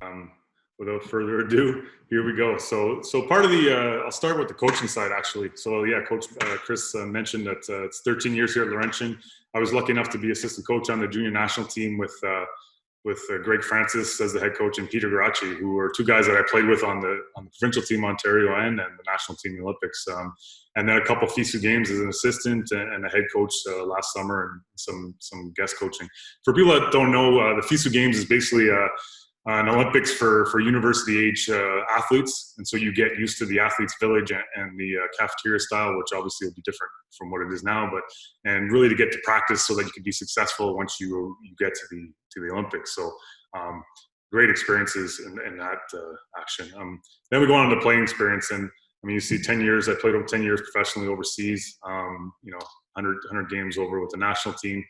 Um, Without further ado, here we go. So part of the, I'll start with the coaching side actually. So yeah, Coach Chris mentioned that it's 13 years here at Laurentian. I was lucky enough to be assistant coach on the junior national team with Greg Francis as the head coach and Peter Gretsky, who are two guys that I played with on the provincial team Ontario and the national team in the Olympics. And then a couple of FISU games as an assistant and a head coach last summer and some guest coaching. For people that don't know, the FISU games is basically an Olympics for university age athletes, and so you get used to the athletes village and the cafeteria style, which obviously will be different from what it is now, but and really to get to practice so that you can be successful once you get to the Olympics. So great experiences in that action. Then we go on to the playing experience, and I mean, you see 10 years, I played over 10 years professionally overseas, 100 games over with the national team,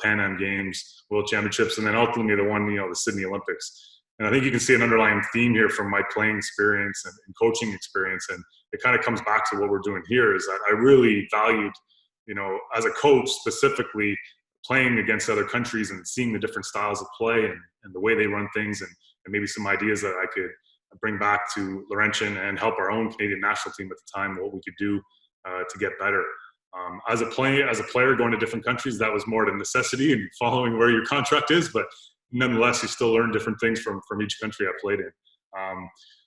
Pan Am Games, World Championships, and then ultimately the Sydney Olympics. And I think you can see an underlying theme here from my playing experience and coaching experience. And it kind of comes back to what we're doing here is that I really valued, as a coach specifically, playing against other countries and seeing the different styles of play and the way they run things and maybe some ideas that I could bring back to Laurentian and help our own Canadian national team at the time, what we could do to get better. As a player going to different countries, that was more the necessity and following where your contract is, but nonetheless, you still learn different things from each country I played in.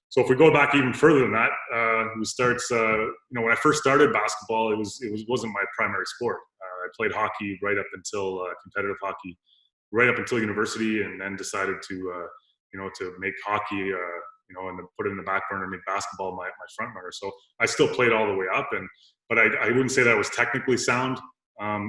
So if we go back even further than that, we start, when I first started basketball, it wasn't my primary sport. I played hockey right up until competitive hockey, right up until university, and then decided to make hockey, and to put it in the back burner and make basketball my front runner. So I still played all the way up, but I wouldn't say that I was technically sound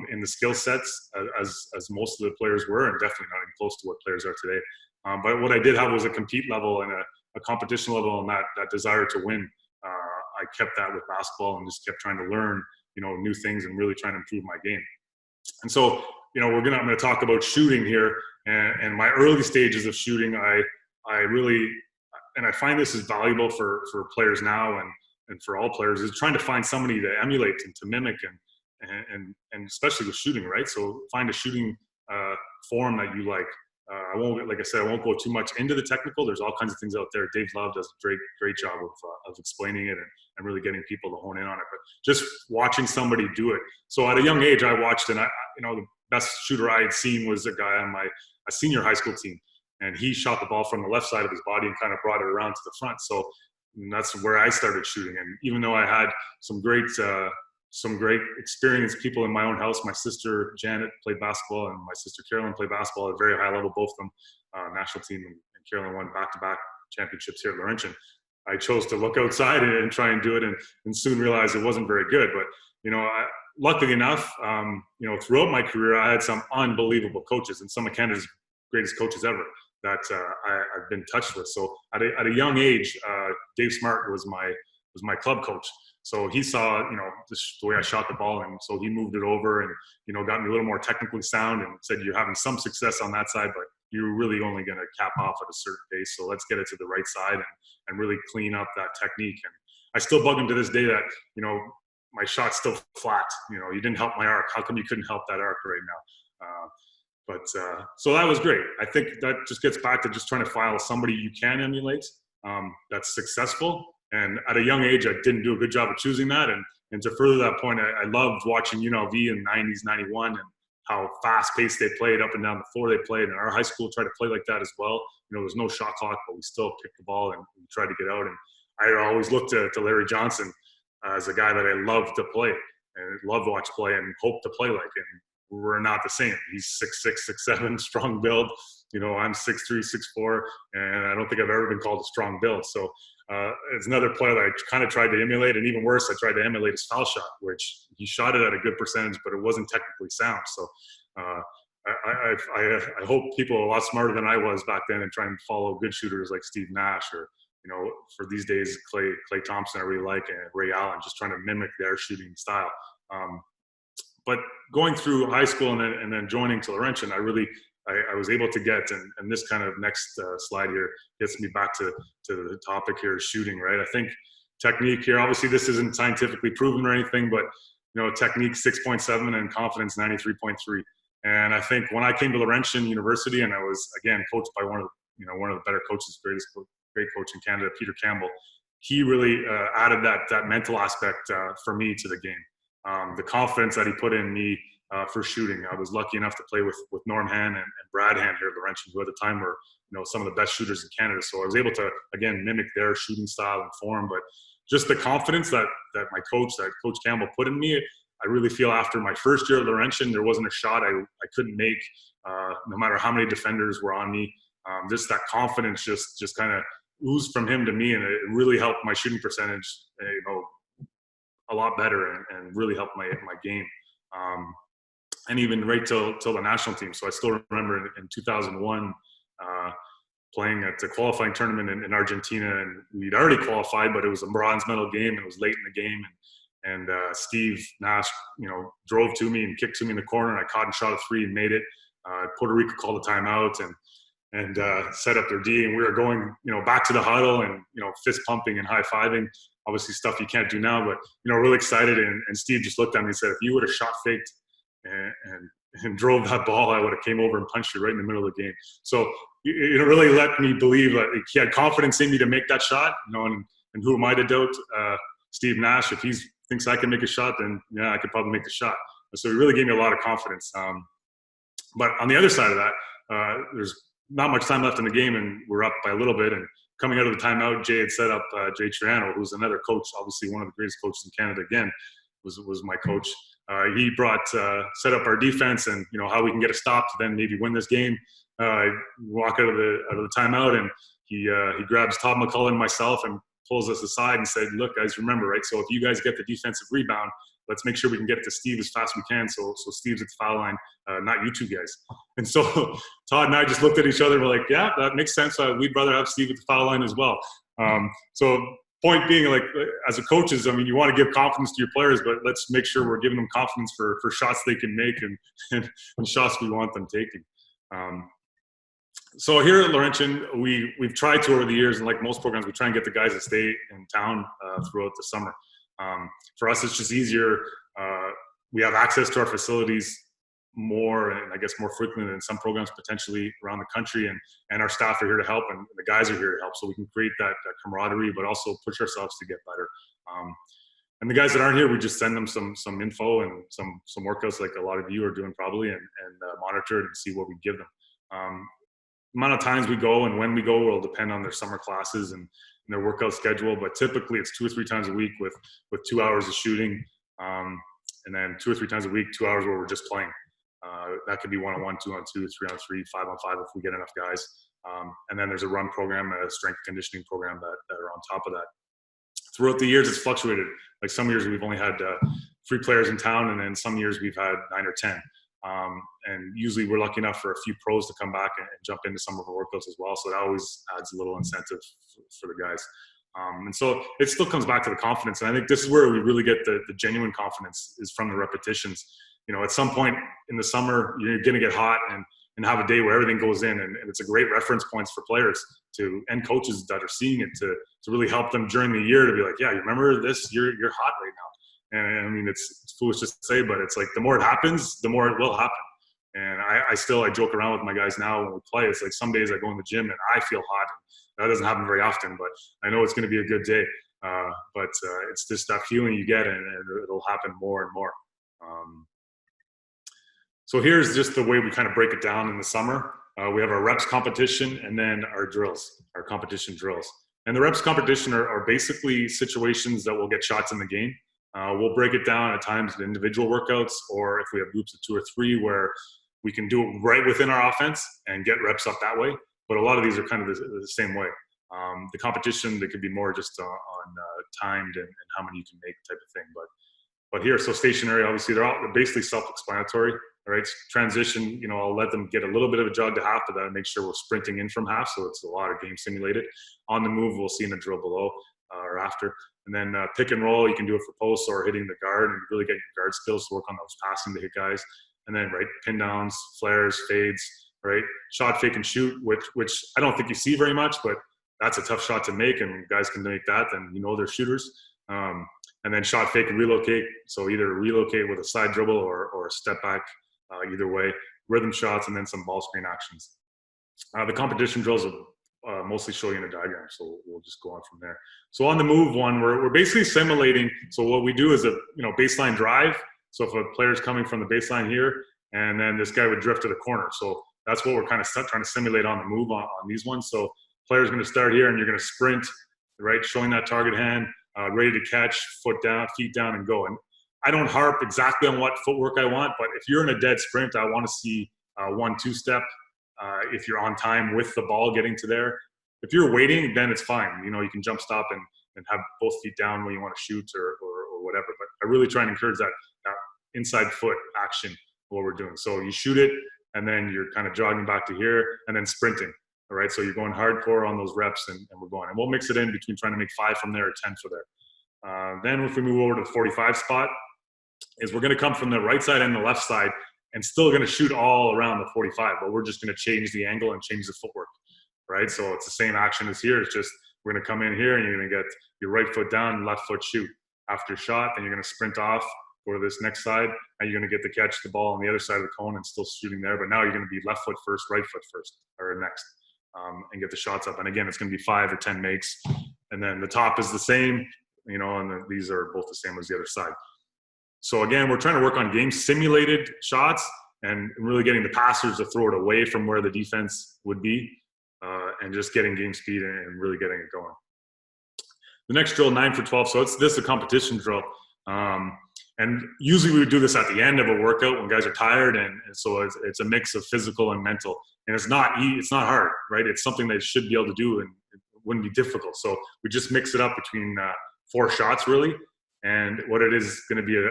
in the skill sets as most of the players were, and definitely not even close to what players are today. But what I did have was a compete level and a competition level, and that desire to win. I kept that with basketball and just kept trying to learn, new things and really trying to improve my game. And so, I'm going to talk about shooting here and my early stages of shooting. I really, and I find this is valuable for players now and for all players, is trying to find somebody to emulate and to mimic and especially with shooting, right? So find a shooting form that you like. I won't go too much into the technical. There's all kinds of things out there. Dave Love does a great job of explaining it and really getting people to hone in on it. But just watching somebody do it. So at a young age, I watched, and the best shooter I had seen was a guy on my senior high school team, and he shot the ball from the left side of his body and kind of brought it around to the front. So that's where I started shooting. And even though I had some great experienced people in my own house. My sister Janet played basketball, and my sister Carolyn played basketball at a very high level, both of them, national team, and Carolyn won back-to-back championships here at Laurentian. I chose to look outside and try and do it, and soon realized it wasn't very good. But luckily enough, throughout my career, I had some unbelievable coaches, and some of Canada's greatest coaches ever that I've been touched with. So at a young age, Dave Smart was my club coach. So he saw, the way I shot the ball, and so he moved it over and, got me a little more technically sound and said, you're having some success on that side, but you're really only going to cap off at a certain pace. So let's get it to the right side and really clean up that technique. And I still bug him to this day that, my shot's still flat. You didn't help my arc. How come you couldn't help that arc right now? So that was great. I think that just gets back to just trying to find somebody you can emulate that's successful. And at a young age, I didn't do a good job of choosing that. And to further that point, I loved watching UNLV in the 90s, 91, and how fast-paced they played up and down the floor they played. And our high school tried to play like that as well. There was no shot clock, but we still kicked the ball and we tried to get out. And I always looked to Larry Johnson as a guy that I loved to play and loved to watch play and hope to play like. And we're not the same. He's 6'6", 6'7", strong build. I'm 6'3", 6'4", and I don't think I've ever been called a strong build. So it's another player that I kind of tried to emulate, and even worse, I tried to emulate his foul shot, which he shot it at a good percentage, but it wasn't technically sound. So I hope people are a lot smarter than I was back then and try and follow good shooters like Steve Nash or, for these days, Clay Thompson I really like, and Ray Allen, just trying to mimic their shooting style. But going through high school and then joining to Laurentian, I was able to get, and this kind of next slide here gets me back to the topic here, shooting, right? I think technique here, obviously this isn't scientifically proven or anything, but technique 6.7 and confidence 93.3. And I think when I came to Laurentian University, and I was, again, coached by one of one of the better coaches, great coach in Canada, Peter Campbell. He really added that mental aspect for me to the game. The confidence that he put in me for shooting. I was lucky enough to play with Norm Han and Brad Han here at Laurentian, who at the time were some of the best shooters in Canada. So I was able to, again, mimic their shooting style and form. But just the confidence that Coach Campbell put in me, I really feel after my first year at Laurentian, there wasn't a shot I couldn't make, no matter how many defenders were on me. Just that confidence just kind of oozed from him to me, and it really helped my shooting percentage, a lot better, and really helped my game. And even right till the national team. So I still remember in 2001, playing at the qualifying tournament in Argentina, and we'd already qualified, but it was a bronze medal game, and it was late in the game, and Steve Nash, drove to me and kicked to me in the corner, and I caught and shot a three and made it. Puerto Rico called a timeout and set up their D, and we were going, back to the huddle and, fist pumping and high fiving, obviously stuff you can't do now, but, really excited. And Steve just looked at me and said, if you would have shot faked and drove that ball, I would have came over and punched you right in the middle of the game. So it really let me believe that he had confidence in me to make that shot, and who am I to doubt Steve Nash? If he thinks I can make a shot, then yeah, I could probably make the shot. So he really gave me a lot of confidence. But on the other side of that, there's not much time left in the game, and we're up by a little bit. And coming out of the timeout, Jay had set up Jay Triano, who's another coach, obviously one of the greatest coaches in Canada. Again, was my coach. He set up our defense and how we can get a stop to then maybe win this game. Walk out of the timeout, and he grabs Todd McCullough and myself and pulls us aside and said, "Look, guys, remember, right? So if you guys get the defensive rebound, let's make sure we can get it to Steve as fast as we can. So Steve's at the foul line, not you two guys." And so Todd and I just looked at each other and we're like, "Yeah, that makes sense. We'd rather have Steve at the foul line as well." So point being, like, as a coaches, you want to give confidence to your players, but let's make sure we're giving them confidence for shots they can make and shots we want them taking. So here at Laurentian, we've tried to over the years, and like most programs, we try and get the guys to stay in town throughout the summer. For us, it's just easier. We have access to our facilities more, and I guess more frequently than some programs potentially around the country, and our staff are here to help, and the guys are here to help, so we can create that camaraderie, but also push ourselves to get better. And the guys that aren't here, we just send them some info and some workouts, like a lot of you are doing probably, and monitor it and see what we give them. Amount of times we go and when we go will depend on their summer classes and their workout schedule, but typically it's 2 or 3 times a week with 2 hours of shooting, and then 2 or 3 times a week, 2 hours where we're just playing. That could be 1-on-1, 2-on-2, 3-on-3, 5-on-5 if we get enough guys. And then there's a run program, a strength conditioning program that are on top of that. Throughout the years, it's fluctuated. Like some years we've only had 3 players in town, and then some years we've had 9 or 10. And usually we're lucky enough for a few pros to come back and jump into some of our workouts as well. So that always adds a little incentive for the guys. And so it still comes back to the confidence. And I think this is where we really get the genuine confidence, is from the repetitions. At some point in the summer, you're going to get hot and have a day where everything goes in. And it's a great reference points for players and coaches that are seeing it to really help them during the year to be like, yeah, you remember this? You're hot right now. And it's foolish to say, but it's like the more it happens, the more it will happen. And I joke around with my guys now when we play. It's like some days I go in the gym and I feel hot. That doesn't happen very often, but I know it's going to be a good day. But it's just that feeling you get, and it'll happen more and more. So here's just the way we kind of break it down in the summer. We have our reps competition and then our drills, our competition drills. And the reps competition are basically situations that will get shots in the game. We'll break it down at times in individual workouts, or if we have groups of 2 or 3 where we can do it right within our offense and get reps up that way. But a lot of these are kind of the same way. The competition, they could be more just on timed and how many you can make type of thing. But here, so stationary, obviously, they're basically self-explanatory. All right, transition, I'll let them get a little bit of a jog to half, but then make sure we're sprinting in from half, so it's a lot of game simulated. On the move, we'll see in the drill below or after. And then pick and roll, you can do it for posts or hitting the guard and really get your guard skills to work on those passing to hit guys. And then, right, pin downs, flares, fades, right? Shot, fake, and shoot, which I don't think you see very much, but that's a tough shot to make, and guys can make that, then they're shooters. And then shot, fake, and relocate. So either relocate with a side dribble or a step back, either way. Rhythm shots, and then some ball screen actions. The competition drills will mostly show you in a diagram, so we'll just go on from there. So on the move one, we're basically simulating. So what we do is a baseline drive. So if a player's coming from the baseline here, and then this guy would drift to the corner. So that's what we're kind of trying to simulate on the move on these ones. So player's going to start here, and you're going to sprint, right, showing that target hand, ready to catch, foot down, feet down, and go. And I don't harp exactly on what footwork I want, but if you're in a dead sprint, I want to see 1-2 step. If you're on time with the ball getting to there. If you're waiting, then it's fine. You can jump stop and have both feet down when you want to shoot or whatever. But I really try and encourage that inside foot action, what we're doing. So you shoot it, and then you're kind of jogging back to here, and then sprinting. All right, so you're going hardcore on those reps, and we're going. And we'll mix it in between trying to make 5 from there or 10 for there. Then if we move over to the 45 spot, is we're going to come from the right side and the left side, and still going to shoot all around the 45, but we're just going to change the angle and change the footwork, right? So it's the same action as here. It's just we're going to come in here, and you're going to get your right foot down, left foot shoot. After shot, then you're going to sprint off, go to this next side, and you're going to get to catch the ball on the other side of the cone and still shooting there. But now you're going to be left foot first, right foot first, or next, and get the shots up. And again, it's going to be 5 or 10 makes. And then the top is the same, and these are both the same as the other side. So again, we're trying to work on game simulated shots and really getting the passers to throw it away from where the defense would be, and just getting game speed and really getting it going. The next drill, 9 for 12. So this is a competition drill. And usually we would do this at the end of a workout when guys are tired. And so it's a mix of physical and mental. And it's not hard, right? It's something they should be able to do, and it wouldn't be difficult. So we just mix it up between 4 shots really. And what it is going to be a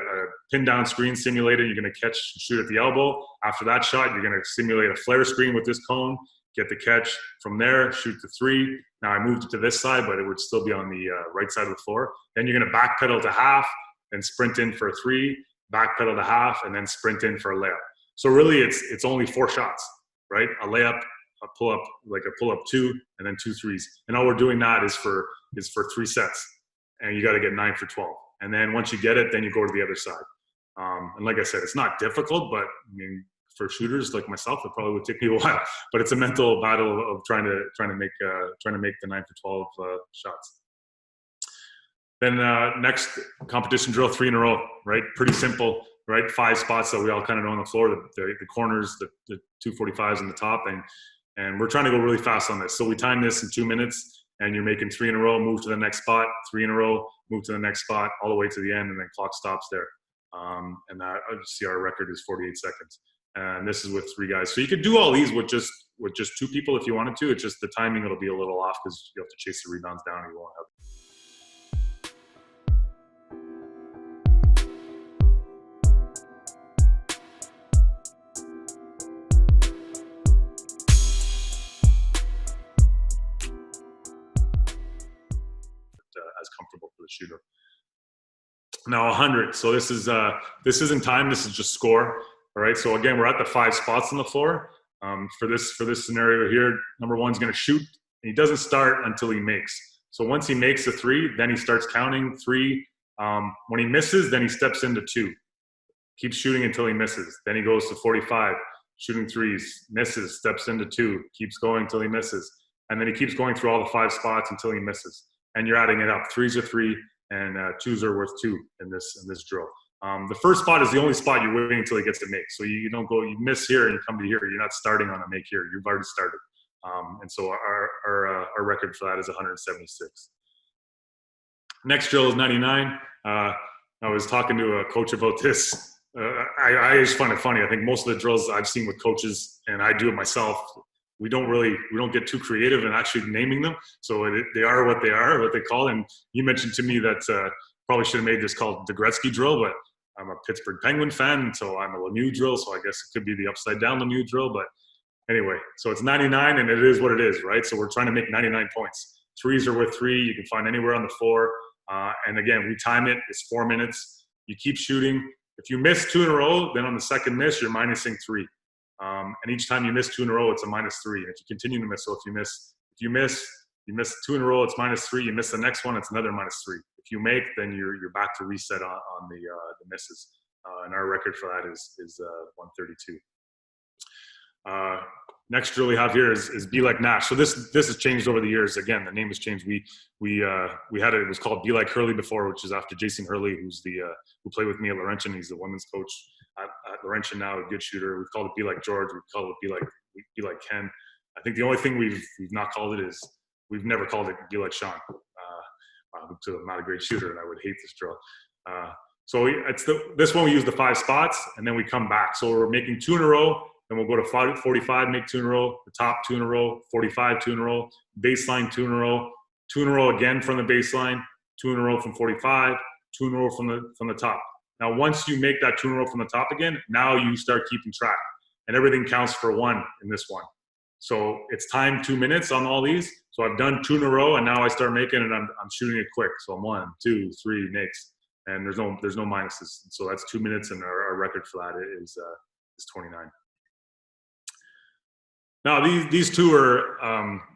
pin down screen simulator. You're going to catch and shoot at the elbow. After that shot, you're going to simulate a flare screen with this cone, get the catch from there, shoot the 3. Now I moved it to this side, but it would still be on the right side of the floor. Then you're going to backpedal to half and sprint in for a 3, backpedal to half, and then sprint in for a layup. So really it's only 4 shots, right? A layup, a pull-up, like a pull-up 2, and then 2 threes. And all we're doing that is for 3 sets. And you got to get 9 for 12. And then once you get it, then you go to the other side. And like I said, it's not difficult, but I mean, for shooters like myself, it probably would take me a while. But it's a mental battle of trying to make the 9 for 12 shots. Then next competition drill, 3 in a row, right? Pretty simple, right? 5 spots that we all kind of know on the floor, the corners, the 245s on the top, and we're trying to go really fast on this. So we time this in 2 minutes. And you're making 3 in a row, move to the next spot, 3 in a row, move to the next spot, all the way to the end, and then clock stops there. And that, see, our record is 48 seconds. And this is with 3 guys. So you could do all these with just 2 people if you wanted to. It's just the timing, it'll be a little off because you have to chase the rebounds down and you won't have. As comfortable for the shooter. Now 100. So this isn't time. This is just score. All right. So again, we're at the 5 spots on the floor. For this scenario here, number 1's going to shoot, and he doesn't start until he makes. So once he makes a 3, then he starts counting 3. When he misses, then he steps into 2. Keeps shooting until he misses. Then he goes to 45, shooting 3s, misses, steps into 2, keeps going until he misses, and then he keeps going through all the 5 spots until he misses. And you're adding it up. 3s are 3, and 2s are worth 2 in this drill. The first spot is the only spot you're waiting until he gets to make. So you don't go, you miss here and you come to here. You're not starting on a make here. You've already started. And so our record for that is 176. Next drill is 99. I was talking to a coach about this. I just find it funny. I think most of the drills I've seen with coaches, and I do it myself, we don't get too creative in actually naming them. So they are what they are, what they call. And you mentioned to me that probably should have made this called the Gretsky Drill, but I'm a Pittsburgh Penguin fan, so I'm a Lemieux drill. So I guess it could be the upside down Lemieux drill. But anyway, so it's 99, and it is what it is, right? So we're trying to make 99 points. 3s are worth 3. You can find anywhere on the floor. And again, we time it. It's 4 minutes. You keep shooting. If you miss 2 in a row, then on the second miss, you're minusing 3. And each time you miss 2 in a row, it's a -3. And if you continue to miss, so if you miss 2 in a row, it's -3. You miss the next one, it's another -3. If you make, then you're back to reset on the misses. And our record for that is 132. next drill we have here is Be Like Nash. So this has changed over the years. Again, the name has changed. We had it was called Be Like Hurley before, which is after Jason Hurley, who's who played with me at Laurentian. He's the women's coach at Laurentian now, a good shooter. We've called it Be Like George. We've called it Be Like Ken. I think the only thing we've not called it is we've never called it Be Like Shawn. I'm not a great shooter, and I would hate this drill. So this one we use the 5 spots, and then we come back. So we're making 2 in a row, then we'll go to 45, make 2 in a row, the top 2 in a row, 45, 2 in a row, baseline 2 in a row, 2 in a row again from the baseline, 2 in a row from 45, 2 in a row from the top. Now, once you make that 2 in a row from the top again, now you start keeping track, and everything counts for 1 in this one. So it's timed 2 minutes on all these. So I've done 2 in a row, and now I start making it. I'm shooting it quick. So I'm 1, 2, 3, next, and there's no minuses. So that's 2 minutes, and our record for that is 29. Now these two are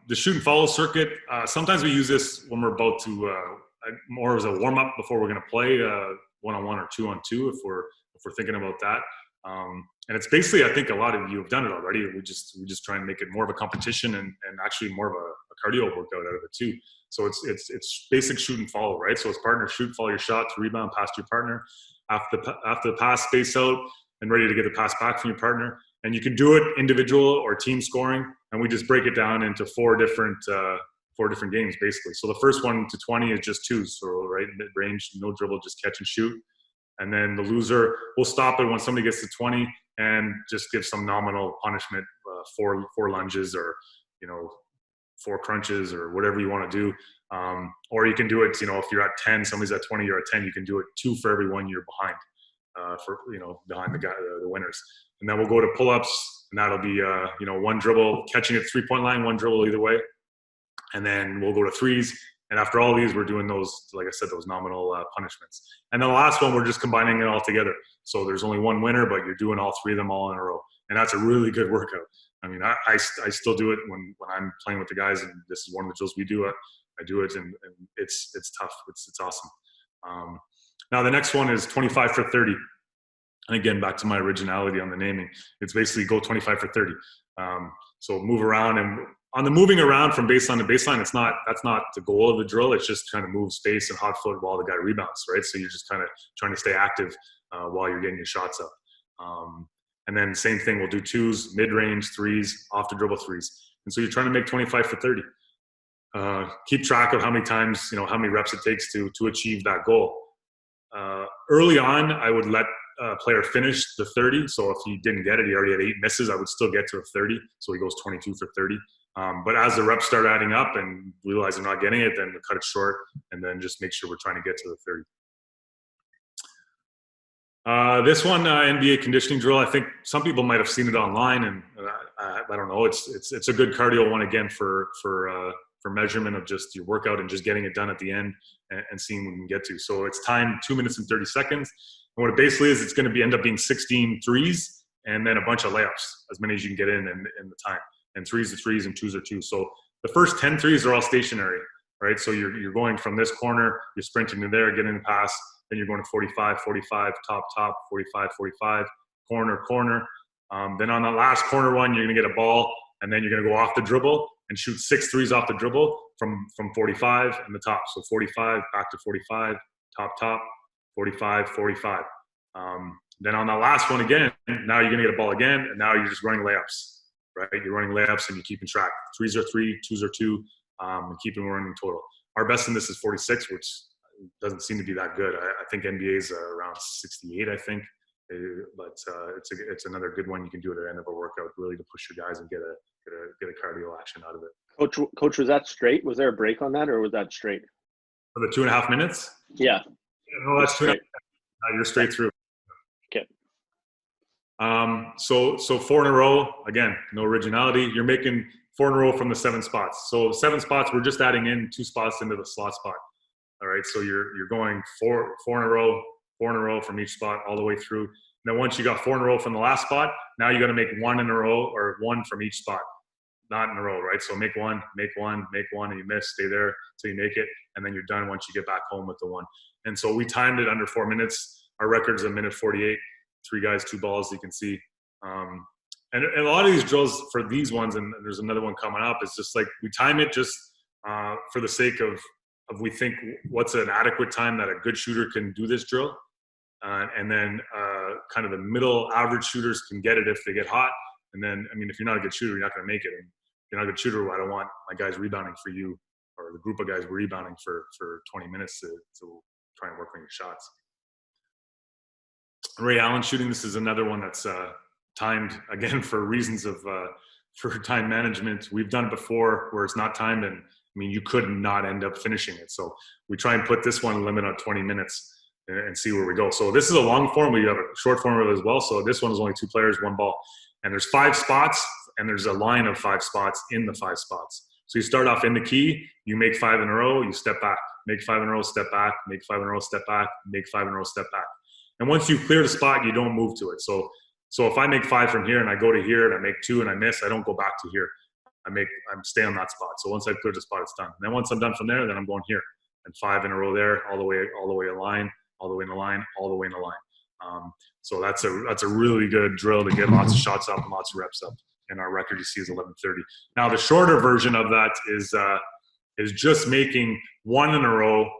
the shoot and follow circuit. Sometimes we use this when we're about to more as a warm up before we're going to play 1-on-1 or 2-on-2 if we're thinking about that. And it's basically, I think a lot of you have done it already. We just try and make it more of a competition and actually more of a cardio workout out of it too. So it's basic shoot and follow, right? So it's partner shoot, follow your shot to rebound, pass to your partner. After the pass, space out and ready to get the pass back from your partner. And you can do it individual or team scoring. And we just break it down into 4 different games basically. So the first 1 to 20 is just 2s, so right mid range, no dribble, just catch and shoot. And then the loser will stop it when somebody gets to 20 and just give some nominal punishment, 4 lunges or 4 crunches or whatever you want to do. Or you can do it, if you're at 10, somebody's at 20, you're at 10, you can do it 2 for every 1 you're behind, behind the winners. And then we'll go to pull-ups, and that'll be 1 dribble, catching at 3-point line, 1 dribble either way. And then we'll go to 3s. And after all these, we're doing those, like I said, those nominal punishments. And then the last one, we're just combining it all together. So there's only 1 winner, but you're doing all 3 of them all in a row. And that's a really good workout. I mean, I still do it when I'm playing with the guys, and this is one of the drills we do. I do it, and it's tough. It's awesome. Now the next one is 25 for 30. And again, back to my originality on the naming. It's basically go 25 for 30. So move around, and on the moving around from baseline to baseline, that's not the goal of the drill. It's just kind of move space and hot foot while the guy rebounds, right? So you're just kind of trying to stay active while you're getting your shots up. And then same thing, we'll do 2s, mid-range, 3s, off the dribble 3s. And so you're trying to make 25 for 30. Keep track of how many times, how many reps it takes to achieve that goal. Early on, I would let a player finish the 30. So if he didn't get it, he already had 8 misses, I would still get to a 30. So he goes 22 for 30. But as the reps start adding up and realize I'm not getting it, then we cut it short and then just make sure we're trying to get to the 30. This one, NBA conditioning drill, I think some people might have seen it online, and I don't know. It's a good cardio one again for measurement of just your workout and just getting it done at the end and seeing what we can get to. So it's timed 2 minutes and 30 seconds. And what it basically is, it's going to end up being 16 threes and then a bunch of layups, as many as you can get in the time. And 3s are 3s and 2s are 2s. So the first 10 threes are all stationary, right? So you're going from this corner, you're sprinting to there, getting the pass. Then you're going to 45, 45, top, 45, 45, corner. Then on the last corner one, you're going to get a ball, and then you're going to go off the dribble and shoot 6 threes off the dribble from 45 and the top. So 45, back to 45, top, 45, 45. Then on the last one again, now you're going to get a ball again, and now you're just running layups, right? You're running layups and you're keeping track. 3s are 3, 2s are 2, and keeping running total. Our best in this is 46, which doesn't seem to be that good. I think NBA's around 68, I think. But it's another good one you can do at the end of a workout, really to push your guys and get a cardio action out of it. Coach, was that straight? Was there a break on that, or was that straight? For the 2.5 minutes? Yeah. No, that's straight. You're straight through. Okay. So 4 in a row. Again, no originality. You're making 4 in a row from the 7 spots. So 7 spots, we're just adding in 2 spots into the slot spot. All right, so you're going four in a row from each spot all the way through. And then once you got 4 in a row from the last spot, now you got to make 1 in a row, or 1 from each spot, not in a row, right? So make one, and you miss, stay there till you make it, and then you're done once you get back home with the 1. And so we timed it under 4 minutes. Our record's a minute 48. 3 guys, 2 balls, you can see. And a lot of these drills for these ones, and there's another one coming up, is just like we time it just for the sake of we think what's an adequate time that a good shooter can do this drill. And then kind of the middle average shooters can get it if they get hot. And then, I mean, if you're not a good shooter, you're not going to make it. And if you're not a good shooter, I don't want my guys rebounding for you, or the group of guys rebounding for 20 minutes to try and work on your shots. Ray Allen shooting, this is another one that's timed, again, for reasons of for time management. We've done it before where it's not timed, and I mean, you could not end up finishing it. So we try and put this one limit on 20 minutes and see where we go. So this is a long form. We have a short form as well. So this one is only 2 players, 1 ball. And there's 5 spots, and there's a line of 5 spots in the 5 spots. So you start off in the key, you make 5 in a row, you step back, make 5 in a row, step back, make 5 in a row, step back, make 5 in a row, step back. And once you clear the spot, you don't move to it. So if I make 5 from here and I go to here and I make 2 and I miss, I don't go back to here. I'm stay on that spot. So once I've cleared the spot, it's done. And then once I'm done from there, then I'm going here and 5 in a row there, all the way a line, all the way in the line, all the way in the line. So that's a really good drill to get lots of shots up and lots of reps up. And our record you see is 11:30. Now the shorter version of that is just making 1 in a row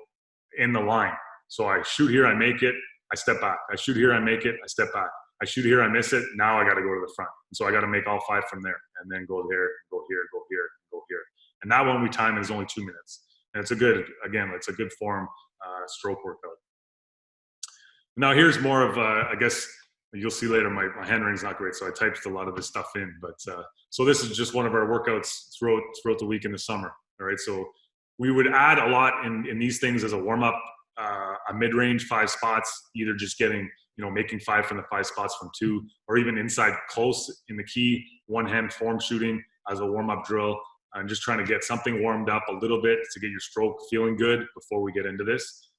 in the line. So I shoot here, I make it, I step back. I shoot here, I make it, I step back. I shoot here, I miss it. Now I got to go to the front. And so I got to make all 5 from there, and then go there, go here, go here, go here. And that one we time is only 2 minutes. And it's a good form stroke workout. Now here's more of, I guess you'll see later, my handwriting's not great, so I typed a lot of this stuff in. But so this is just one of our workouts throughout the week in the summer. All right, so we would add a lot in these things as a warm-up, a mid-range 5 spots, either just getting, making 5 from the 5 spots from 2, or even inside close in the key, one-hand form shooting as a warm-up drill, and just trying to get something warmed up a little bit to get your stroke feeling good before we get into this.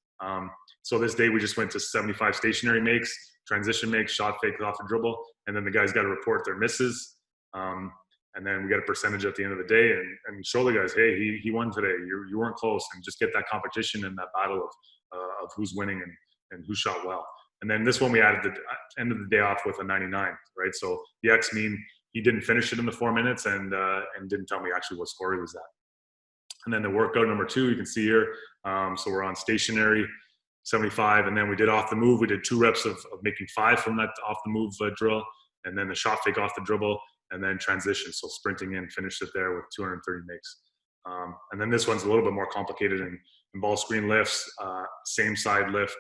So this day we just went to 75 stationary makes, transition makes, shot fake off the dribble, and then the guys got to report their misses. And then we got a percentage at the end of the day and show the guys, hey, he won today. You weren't close, and just get that competition and that battle of who's winning and who shot well. And then this one we added the end of the day off with a 99, right? So the X mean he didn't finish it in the 4 minutes and didn't tell me actually what score he was at. And then the workout number 2, you can see here. So we're on stationary, 75, and then we did off the move. We did 2 reps of making 5 from that off the move drill, and then the shot fake off the dribble, and then transition. So sprinting in, finished it there with 230 makes. And then this one's a little bit more complicated in ball screen lifts, same side lift,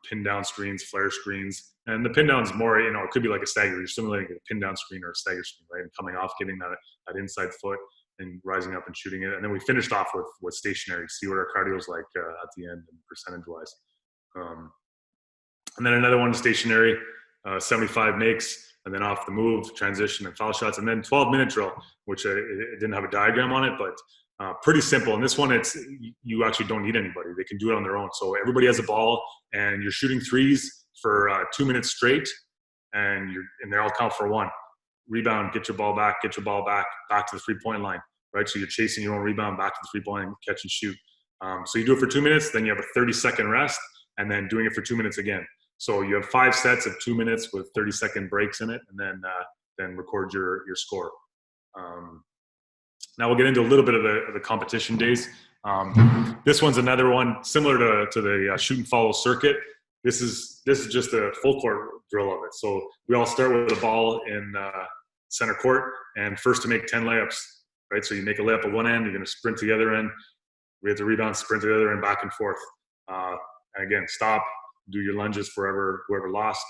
pin down screens, flare screens. And the pin down is more, it could be like a stagger. You're simulating a pin down screen or a stagger screen, right? And coming off, getting that inside foot and rising up and shooting it. And then we finished off with stationary, see what our cardio is like at the end and percentage wise. And then another one stationary, 75 makes, and then off the move, transition and foul shots. And then 12-minute drill, which it didn't have a diagram on it, but pretty simple. And this one, you actually don't need anybody. They can do it on their own. So everybody has a ball, and you're shooting threes for 2 minutes straight, and they all count for 1. Rebound, get your ball back to the 3-point line, right? So you're chasing your own rebound back to the 3-point line, catch and shoot. So you do it for 2 minutes, then you have a 30-second rest, and then doing it for 2 minutes again. So you have 5 sets of 2 minutes with 30-second breaks in it, and then record your score. Now we'll get into a little bit of the competition days. This one's another one similar to the shoot and follow circuit. This is just a full court drill of it. So we all start with a ball in center court, and first to make 10 layups, right? So you make a layup at one end, you're going to sprint to the other end. We have to rebound, sprint to the other end, back and forth. And again, stop, do your lunges for whoever lost.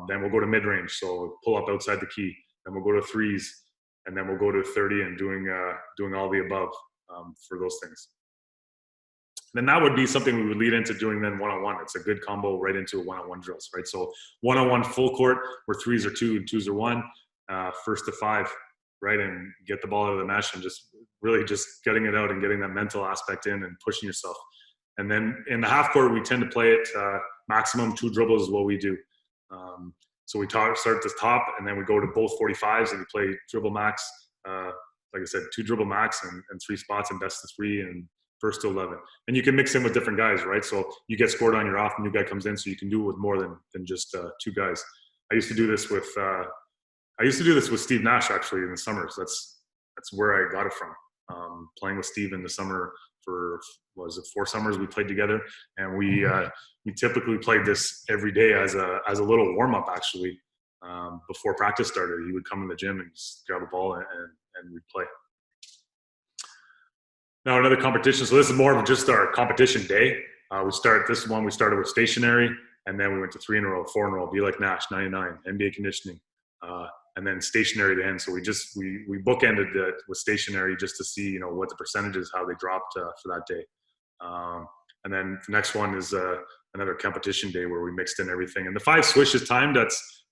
Then we'll go to mid-range, so pull up outside the key. Then we'll go to threes, and then we'll go to 30 and doing all the above for those things. Then that would be something we would lead into doing then one-on-one. It's a good combo right into a one-on-one drills, right? So one-on-one full court where threes are 2 and twos are 1, first to 5, right? And get the ball out of the mesh and just really just getting it out and getting that mental aspect in and pushing yourself. And then in the half court, we tend to play it maximum 2 dribbles is what we do. So we start at the top, and then we go to both 45s, and we play dribble max. Like I said, 2 dribble max and 3 spots and best of 3 and first to 11. And you can mix in with different guys, right? So you get scored on, you're off, a new guy comes in, so you can do it with more than just 2 guys. I used to do this with I used to do this with Steve Nash actually in the summers. That's where I got it from. Playing with Steve in the summer for, was it 4 summers we played together, and we typically played this every day as a little warm up actually. Before practice started, he would come in the gym and just grab a ball and we'd play. Now another competition. So this is more of just our competition day. We started with stationary, and then we went to 3 in a row, 4 in a row, be like Nash, 99, NBA conditioning, and then stationary to end. So we bookended it with stationary just to see, what the percentages, how they dropped for that day. And then the next one is another competition day where we mixed in everything. And the 5 swishes timed,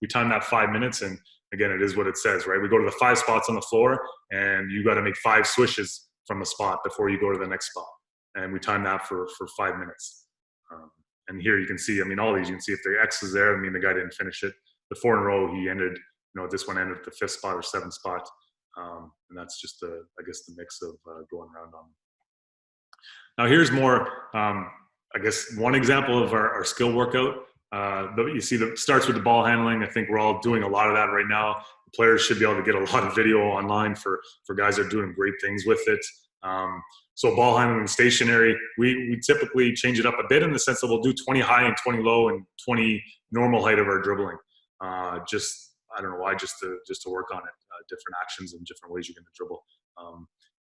we timed that 5 minutes. And again, it is what it says, right? We go to the 5 spots on the floor, and you got to make 5 swishes from a spot before you go to the next spot. And we timed that for 5 minutes. And here you can see, all these, you can see if the X is there, the guy didn't finish it. The 4 in a row, he ended, this one ended at the 5th spot or 7th spot. And that's just the mix of going around on. Now here's more, one example of our skill workout. You see that starts with the ball handling. I think we're all doing a lot of that right now. The players should be able to get a lot of video online for guys that are doing great things with it. So ball handling and stationary, we typically change it up a bit in the sense that we'll do 20 high and 20 low and 20 normal height of our dribbling. I don't know why, just to work on it, different actions and different ways you're going to dribble,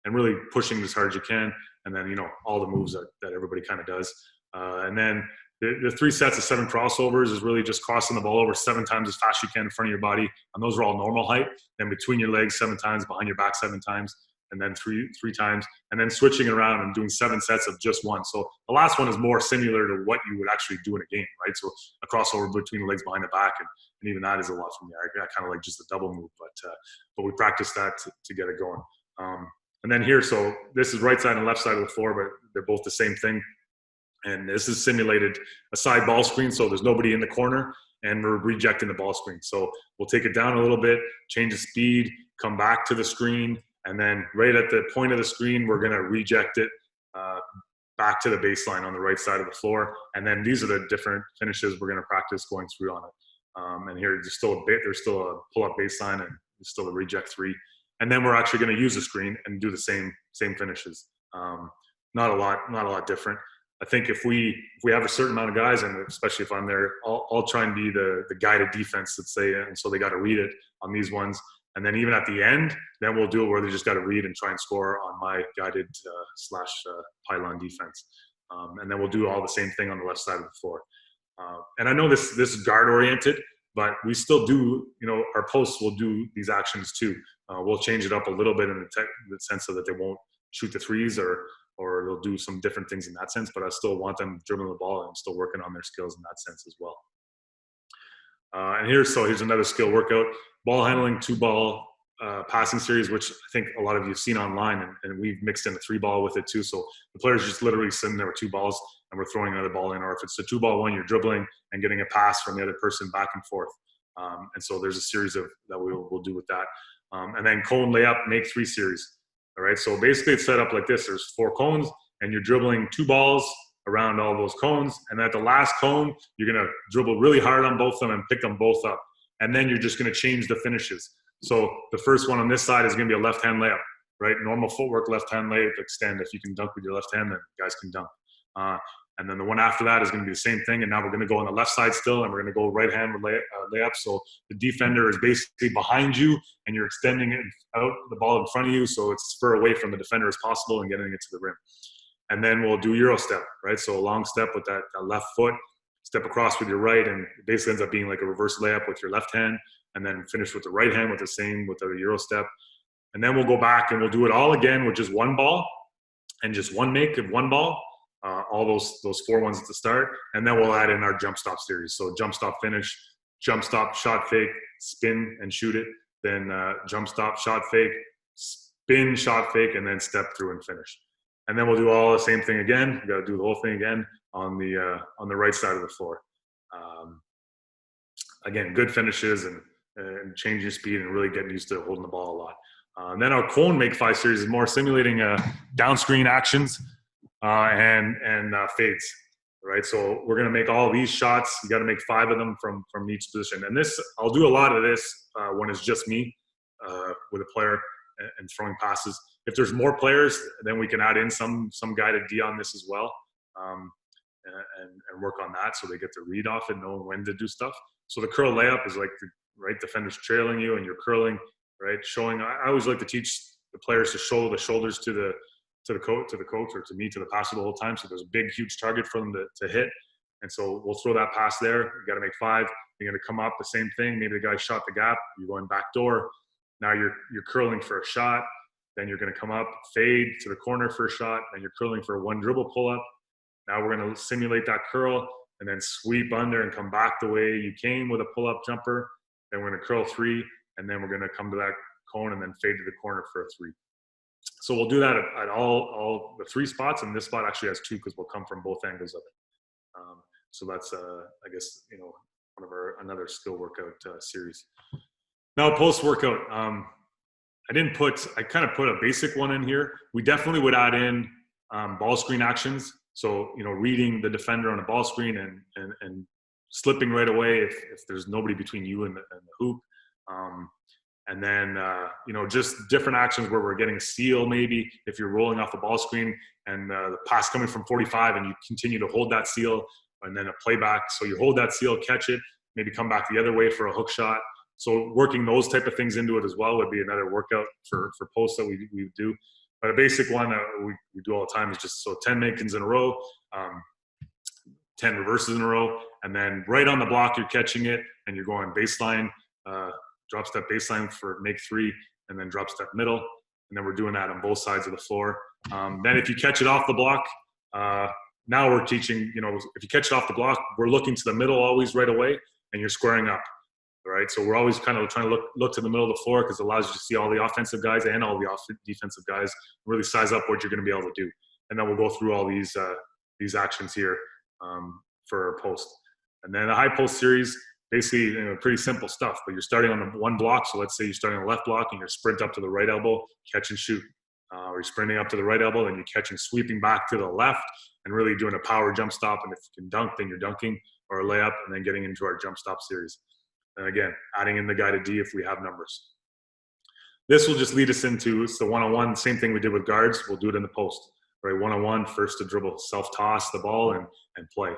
and really pushing as hard as you can. And then, all the moves that everybody kind of does. And then the 3 sets of 7 crossovers is really just crossing the ball over 7 times as fast as you can in front of your body. And those are all normal height. Then between your legs 7 times, behind your back 7 times, and then three times, and then switching it around and doing 7 sets of just one. So the last one is more similar to what you would actually do in a game, right? So a crossover between the legs behind the back, and even that is a lot for me. I kind of like just a double move, but we practice that to get it going. And then here, so this is right side and left side of the floor, but they're both the same thing. And this is simulated a side ball screen, so there's nobody in the corner, and we're rejecting the ball screen. So we'll take it down a little bit, change the speed, come back to the screen, and then right at the point of the screen, we're going to reject it back to the baseline on the right side of the floor. And then these are the different finishes we're going to practice going through on it. And here there's still a pull-up baseline, and there's still a reject 3. And then we're actually going to use the screen and do the same finishes. Not a lot different. I think if we have a certain amount of guys, and especially if I'm there, I'll try and be the guided defense, let's say, and so they got to read it on these ones. And then even at the end, then we'll do it where they just got to read and try and score on my guided / pylon defense. And then we'll do all the same thing on the left side of the floor. And I know this is guard oriented, but we still do, our posts will do these actions too. We'll change it up a little bit in the sense so that they won't shoot the threes or they'll do some different things in that sense, but I still want them dribbling the ball and still working on their skills in that sense as well. And here's another skill workout. Ball handling, 2-ball passing series, which I think a lot of you have seen online, and we've mixed in a 3-ball with it too. So the players just literally sitting there with 2 balls, and we're throwing another ball in, or if it's a 2-ball one, you're dribbling and getting a pass from the other person back and forth. And so there's a series that we'll do with that. And then cone layup, make 3 series. All right, so basically it's set up like this. There's 4 cones, and you're dribbling 2 balls around all those cones. And at the last cone, you're going to dribble really hard on both of them and pick them both up. And then you're just going to change the finishes. So the first one on this side is going to be a left-hand layup, right? Normal footwork, left-hand layup, extend. If you can dunk with your left hand, then guys can dunk. And then the one after that is going to be the same thing. And now we're going to go on the left side still, and we're going to go right-hand layup. So the defender is basically behind you, and you're extending it out, the ball in front of you, so it's as far away from the defender as possible and getting it to the rim. And then we'll do Euro step, right? So a long step with that left foot, step across with your right, and it basically ends up being like a reverse layup with your left hand, and then finish with the right hand with the Euro step. And then we'll go back and we'll do it all again with just 1 ball and just 1 make of 1 ball. All those 4 ones at the start, and then we'll add in our jump stop series. So jump stop finish, jump stop shot fake, spin and shoot it, then jump stop shot fake, spin shot fake, and then step through and finish. And then we'll do all the same thing again. We got to do the whole thing again on the right side of the floor. Again, good finishes and changing speed and really getting used to holding the ball a lot. And then our cone make 5 series is more simulating down screen actions and fades. right? So we're going to make all these shots. You got to make 5 of them from each position. And this, I'll do a lot of this when it's just me with a player and throwing passes. If there's more players, then we can add in some guided D on this as well, and work on that so they get to read off and know when to do stuff. So the curl layup is like the right defender's trailing you and you're curling, right? Showing. I always like to teach the players to show the shoulders to the coach or to me, to the passer the whole time. So there's a big, huge target for them to hit. And so we'll throw that pass there. You got to make 5. You're going to come up the same thing. Maybe the guy shot the gap. You're going back door. Now you're curling for a shot. Then you're going to come up, fade to the corner for a shot. Then you're curling for a 1 dribble pull up. Now we're going to simulate that curl and then sweep under and come back the way you came with a pull up jumper. Then we're going to curl 3, and then we're going to come to that cone and then fade to the corner for a 3. So we'll do that at all the 3 spots, and this spot actually has 2 because we'll come from both angles of it. So that's I guess one of another skill workout series. Now post workout, I kind of put a basic one in here. We definitely would add in ball screen actions. So reading the defender on a ball screen and slipping right away if there's nobody between you and the hoop. And then, just different actions where we're getting a seal, maybe if you're rolling off the ball screen and the pass coming from 45 and you continue to hold that seal, and then a playback. So you hold that seal, catch it, maybe come back the other way for a hook shot. So working those type of things into it as well would be another workout for posts that we do. But a basic one we do all the time is just 10 makings in a row, 10 reverses in a row, and then right on the block you're catching it and you're going baseline, drop step baseline for make 3, and then drop step middle. And then we're doing that on both sides of the floor. Then if you catch it off the block, now we're teaching, if you catch it off the block, we're looking to the middle always right away, and you're squaring up, right? So we're always kind of trying to look to the middle of the floor because it allows you to see all the offensive guys and all the defensive guys, really size up what you're going to be able to do. And then we'll go through all these actions here for a post. And then the high post series, basically, pretty simple stuff, but you're starting on the 1 block. So let's say you're starting on the left block and you're sprint up to the right elbow, catch and shoot. Or you're sprinting up to the right elbow, then you're catching, sweeping back to the left and really doing a power jump stop. And if you can dunk, then you're dunking, or a layup, and then getting into our jump stop series. And again, adding in the guided D if we have numbers. This will just lead us into, it's the one-on-one, same thing we did with guards. We'll do it in the post, right? One-on-one, first to dribble, self-toss the ball and play.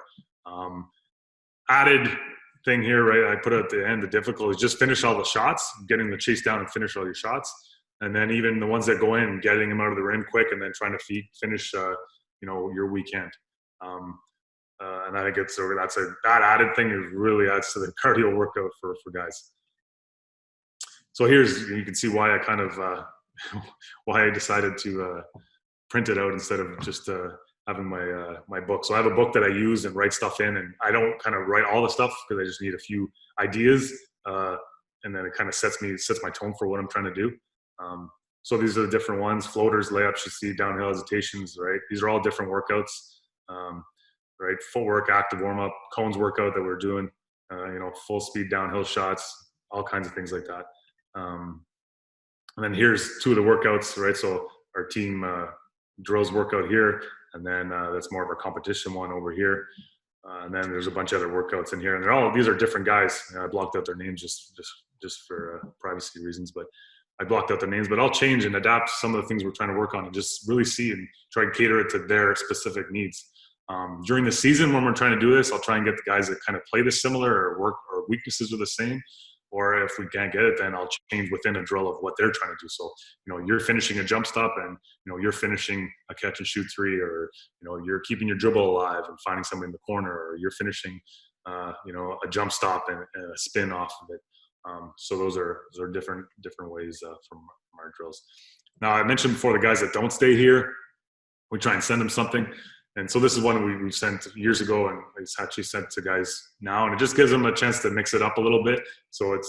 Added thing here, right? I put it at the end, the difficult is just finish all the shots, getting the chase down and finish all your shots. And then even the ones that go in, getting them out of the rim quick and then trying to finish, your weekend. And I think that added thing is really adds to the cardio workout for guys. So you can see why I kind of, why I decided to print it out instead of just having my book. So I have a book that I use and write stuff in, and I don't kind of write all the stuff because I just need a few ideas. And then it kind of sets my tone for what I'm trying to do. So these are the different ones: floaters, layups, you see, downhill hesitations, right? These are all different workouts, right? Footwork, active warm up, cones workout that we're doing, full speed downhill shots, all kinds of things like that. And then here's 2 of the workouts, right? So our team drills workout here, and then that's more of our competition one over here. And then there's a bunch of other workouts in here, and these are different guys. I blocked out their names just for privacy reasons, but I blocked out their names, but I'll change and adapt some of the things we're trying to work on and just really see and try and cater it to their specific needs. During the season, when we're trying to do this, I'll try and get the guys that kind of play this similar or weaknesses are the same. Or if we can't get it, then I'll change within a drill of what they're trying to do. So, you're finishing a jump stop and, you're finishing a catch and shoot 3, or, you're keeping your dribble alive and finding somebody in the corner, or you're finishing, a jump stop and a spin off of it. So those are different ways from our drills. Now, I mentioned before, the guys that don't stay here, we try and send them something. And so this is one we sent years ago, and it's actually sent to guys now, and it just gives them a chance to mix it up a little bit. So it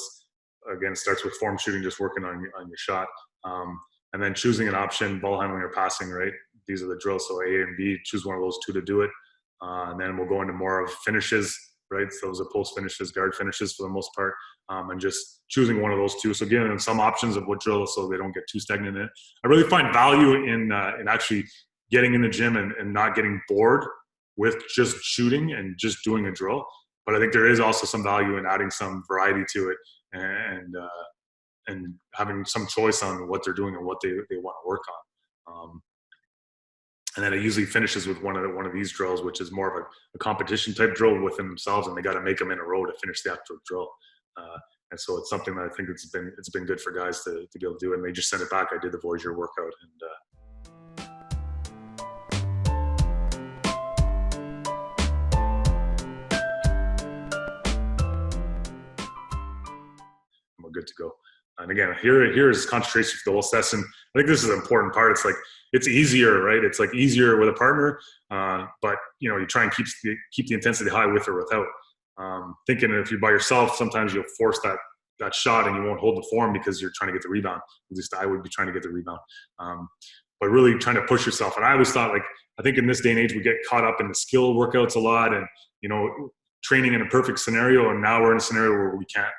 starts with form shooting, just working on your shot, and then choosing an option, ball handling or passing, right? These are the drills. So A and B, choose one of those 2 to do it. And then we'll go into more of finishes, right? So those are post finishes, guard finishes for the most part, and just choosing one of those 2. So giving them some options of what drill so they don't get too stagnant in it. I really find value in actually getting in the gym and not getting bored with just shooting and just doing a drill. But I think there is also some value in adding some variety to it and having some choice on what they're doing and what they want to work on. And then it usually finishes with one of these drills, which is more of a competition type drill within themselves, and they got to make them in a row to finish the actual drill. And so it's something that I think it's been good for guys to be able to do. And they just sent it back. I did the Voyager workout, and we're good to go. And again, here is concentration for the whole session. I think this is an important part. It's like, it's easier, right? It's like easier with a partner, but you try and keep the intensity high with or without. Thinking if you're by yourself, sometimes you'll force that shot and you won't hold the form because you're trying to get the rebound. At least I would be trying to get the rebound. But really trying to push yourself. And I always thought, like, I think in this day and age, we get caught up in the skill workouts a lot and, training in a perfect scenario. And now we're in a scenario where we can't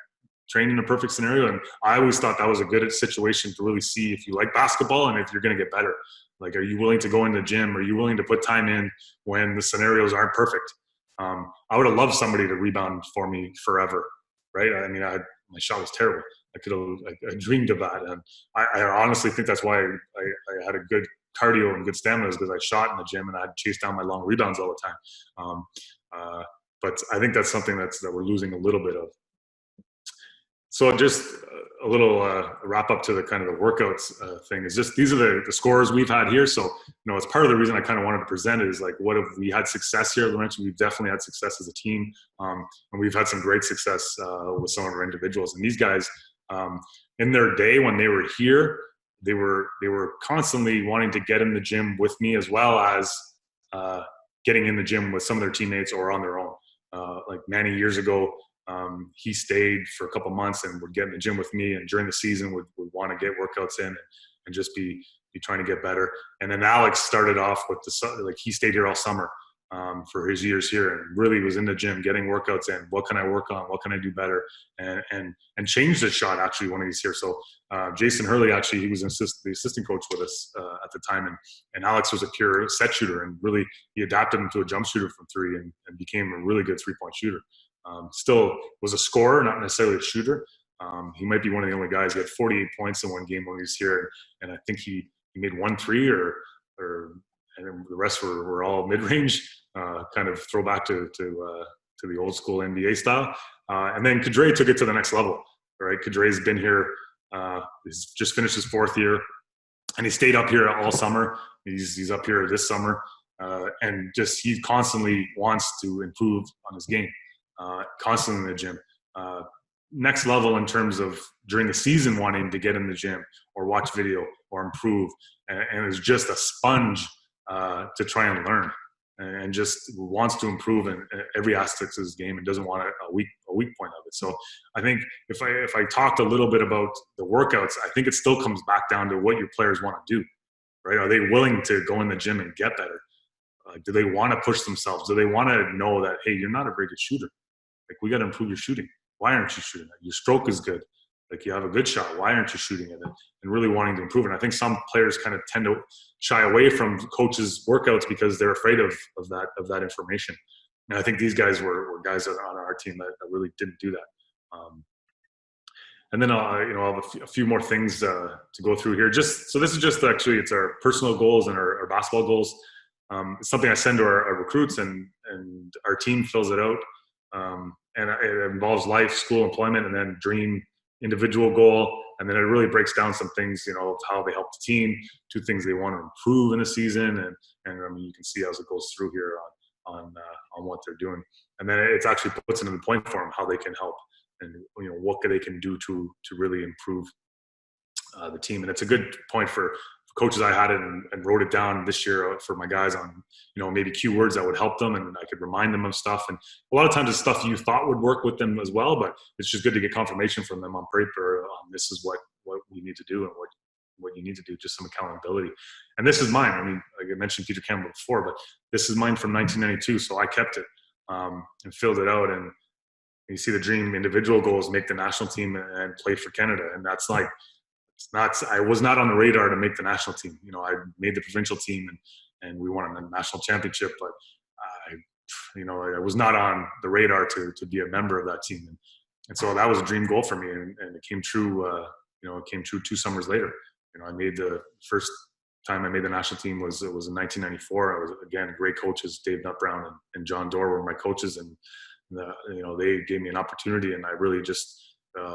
train in a perfect scenario. And I always thought that was a good situation to really see if you like basketball and if you're going to get better. Like, are you willing to go in the gym? Are you willing to put time in when the scenarios aren't perfect? I would have loved somebody to rebound for me forever, right? I mean, my shot was terrible. I dreamed of that. And I honestly think that's why I had a good cardio and good stamina, is because I shot in the gym and I'd chase down my long rebounds all the time. But I think that's something that we're losing a little bit of. So just a little wrap up to the kind of the workouts thing is just, these are the scores we've had here. So, it's part of the reason I kind of wanted to present it is like, what have we had success here at Laurentian? We've definitely had success as a team. And we've had some great success with some of our individuals. And these guys, in their day when they were here, they were constantly wanting to get in the gym with me, as well as getting in the gym with some of their teammates or on their own. Like many years ago, he stayed for a couple months and would get in the gym with me, and during the season would want to get workouts in and just be trying to get better. And then Alex started off with he stayed here all summer for his years here, and really was in the gym getting workouts in. What can I work on? What can I do better? And changed his shot actually when he's here. So Jason Hurley, actually, he was the assistant coach with us at the time, and Alex was a pure set shooter, and really he adapted him to a jump shooter from three and became a really good 3-point shooter. Still was a scorer, not necessarily a shooter. He might be one of the only guys. He had 48 points in one game when he was here, and I think he made 1 3 and the rest were all mid-range, kind of throwback to the old school NBA style. And then Kadre took it to the next level. Right, Kadre's been here. He's just finished his 4th year, and he stayed up here all summer. He's up here this summer, and just he constantly wants to improve on his game. Constantly in the gym. Next level in terms of during the season wanting to get in the gym or watch video or improve, and is just a sponge to try and learn, and just wants to improve in every aspect of his game and doesn't want a weak point of it. So I think if I talked a little bit about the workouts, I think it still comes back down to what your players want to do, right? Are they willing to go in the gym and get better? Do they want to push themselves? Do they want to know that, hey, you're not a very good shooter? Like, we got to improve your shooting. Why aren't you shooting it? Your stroke is good. Like, you have a good shot. Why aren't you shooting it? And really wanting to improve. And I think some players kind of tend to shy away from coaches' workouts because they're afraid of that information. And I think these guys were guys on our team that really didn't do that. And then I'll have a few more things to go through here. So this is just actually, it's our personal goals and our basketball goals. It's something I send to our recruits, and our team fills it out. And it involves life, school, employment, and then dream, individual goal. And then it really breaks down some things, of how they help the team, 2 things they want to improve in a season. And I mean, you can see as it goes through here on what they're doing. And then it actually puts it in the point form, how they can help and, what they can do to really improve the team. And it's a good point for coaches. I had it and wrote it down this year for my guys on, maybe keywords that would help them, and I could remind them of stuff. And a lot of times it's stuff you thought would work with them as well, but it's just good to get confirmation from them on paper. This is what we need to do and what you need to do, just some accountability. And this is mine. I mean, like I mentioned Peter Campbell before, but this is mine from 1992. So I kept it and filled it out. And you see the dream individual goals, make the national team and play for Canada. And that's like, I was not on the radar to make the national team. I made the provincial team and we won a national championship, but I was not on the radar to be a member of that team. And so that was a dream goal for me, and it came true. It came true 2 summers later. I made the first time I made the national team was in 1994. I was, again, great coaches, Dave Nutbrown and John Doerr were my coaches, and they gave me an opportunity, and I really just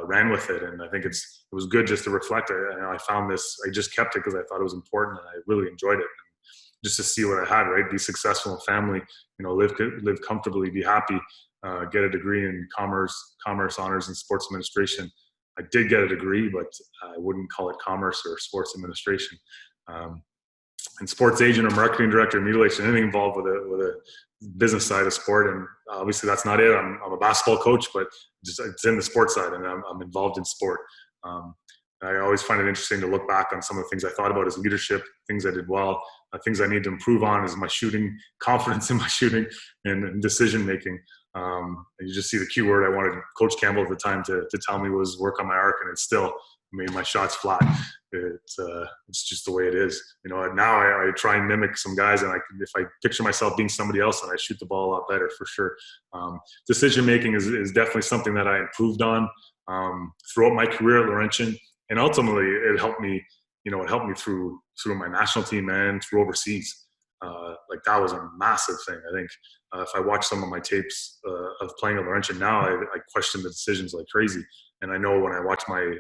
ran with it. And I think it was good just to reflect. I found this. I just kept it because I thought it was important, and I really enjoyed it. And just to see what I had, right? Be successful in family, live comfortably, be happy, get a degree in commerce honors and sports administration. I did get a degree, but I wouldn't call it commerce or sports administration. And sports agent or marketing director, mutilation, anything involved with a business side of sport. And obviously that's not it. I'm a basketball coach, but it's in the sports side, and I'm involved in sport. I always find it interesting to look back on some of the things I thought about as leadership, things I did well, things I need to improve on is my shooting, confidence in my shooting, and decision making. And you just see the key word I wanted Coach Campbell at the time to tell me was work on my arc, and it still made my shots flat. It's just the way it is. Now I try and mimic some guys, and if I picture myself being somebody else, and I shoot the ball a lot better for sure. Decision making is definitely something that I improved on throughout my career at Laurentian, and ultimately it helped me. It helped me through my national team and through overseas. That was a massive thing. I think if I watch some of my tapes of playing at Laurentian now, I question the decisions like crazy. And I know when I watch my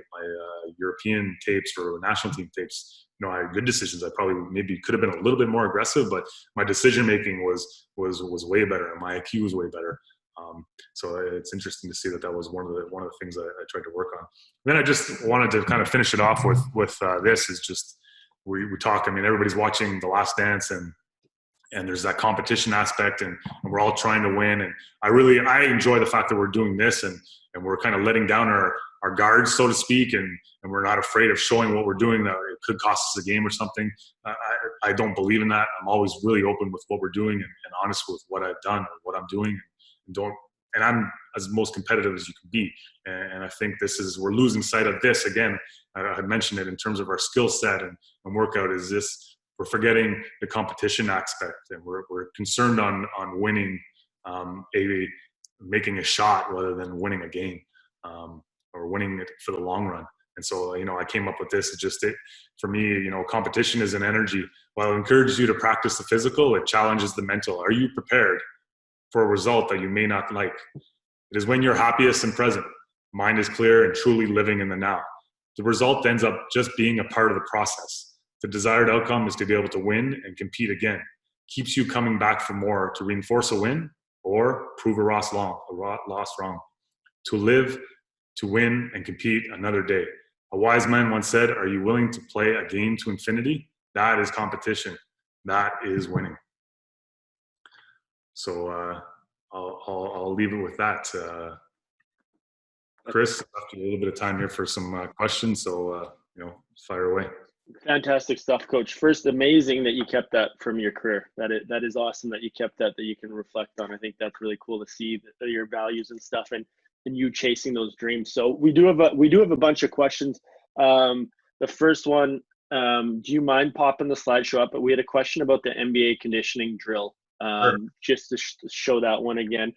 European tapes or national team tapes, I had good decisions. I probably maybe could have been a little bit more aggressive, but my decision making was way better, and my IQ was way better. So it's interesting to see that was one of the things I tried to work on. And then I just wanted to kind of finish it off with this is just we talk. I mean, everybody's watching The Last Dance, and there's that competition aspect, and we're all trying to win. And I enjoy the fact that we're doing this, and we're kind of letting down our guards, so to speak, and we're not afraid of showing what we're doing that it could cost us a game or something. I don't believe in that. I'm always really open with what we're doing and honest with what I've done or what I'm doing, and I'm as most competitive as you can be. And I think we're losing sight of this again. I had mentioned it in terms of our skill set and workout is this. We're forgetting the competition aspect, and we're concerned on winning, making a shot rather than winning a game, or winning it for the long run. And so, I came up with this. It's just for me, competition is an energy. While it encourages you to practice the physical, it challenges the mental. Are you prepared for a result that you may not like? It is when you're happiest and present, mind is clear, and truly living in the now. The result ends up just being a part of the process. The desired outcome is to be able to win and compete again. Keeps you coming back for more to reinforce a win or prove a loss wrong. To live, to win, and compete another day. A wise man once said, "Are you willing to play a game to infinity?" That is competition. That is winning. So I'll leave it with that. Chris, after a little bit of time here for some questions, so fire away. Fantastic stuff, Coach. First, amazing that you kept that from your career. That is awesome that you kept that you can reflect on. I think that's really cool to see your values and stuff, and you chasing those dreams. So we do have a bunch of questions. The first one, do you mind popping the slideshow up? But we had a question about the NBA conditioning drill. Sure. Just to show that one again.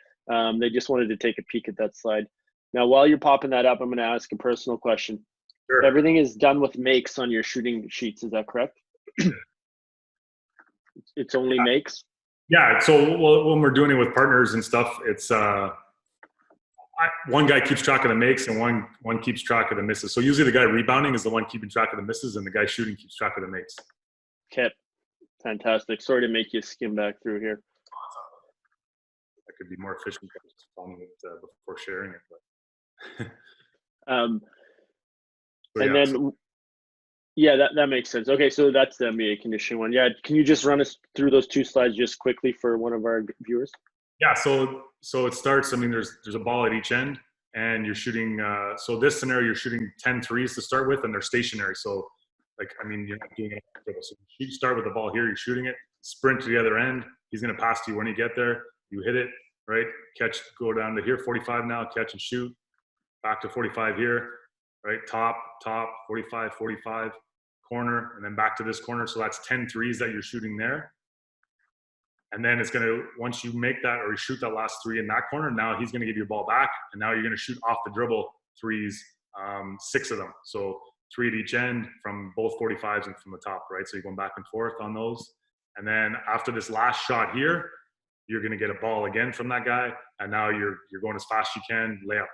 They just wanted to take a peek at that slide. Now, while you're popping that up, I'm going to ask a personal question. Sure. Everything is done with makes on your shooting sheets. Is that correct? It's only makes? Yeah. So when we're doing it with partners and stuff, it's one guy keeps track of the makes and one keeps track of the misses. So usually the guy rebounding is the one keeping track of the misses, and the guy shooting keeps track of the makes. Okay. Fantastic. Sorry to make you skim back through here. I could be more efficient by just following it before sharing it. But. That makes sense. Okay, so that's the NBA conditioning one. Yeah, can you just run us through those 2 slides just quickly for one of our viewers? Yeah, so it starts, there's a ball at each end, and you're shooting, so this scenario, you're shooting 10 threes to start with, and they're stationary. So, you're not doing it. So you start with the ball here, you're shooting it, sprint to the other end. He's going to pass to you when you get there. You hit it, right? Catch, go down to here, 45 now, catch and shoot. Back to 45 here. Right, top, 45, corner, and then back to this corner. So that's 10 threes that you're shooting there. And then it's going to, once you make that or you shoot that last three in that corner, now he's going to give you a ball back. And now you're going to shoot off the dribble threes, 6 of them. So 3 at each end from both 45s and from the top, right? So you're going back and forth on those. And then after this last shot here, you're going to get a ball again from that guy. And now you're going as fast as you can, layup,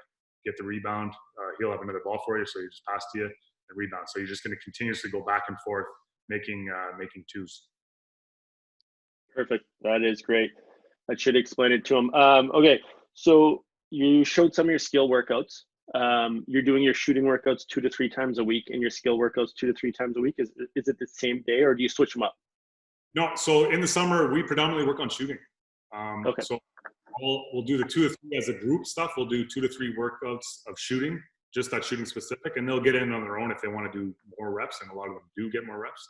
get the rebound. He'll have another ball for you. So you just pass to you and rebound. So you're just going to continuously go back and forth, making twos. Perfect. That is great. That should explain it to him. Okay, so you showed some of your skill workouts. You're doing your shooting workouts 2 to 3 times a week, and your skill workouts 2 to 3 times a week. Is it the same day, or do you switch them up? No. So in the summer, we predominantly work on shooting. Okay. So we'll do the 2 to 3 as a group stuff. We'll do 2 to 3 workouts of shooting, just that shooting specific, and they'll get in on their own if they want to do more reps, and a lot of them do get more reps.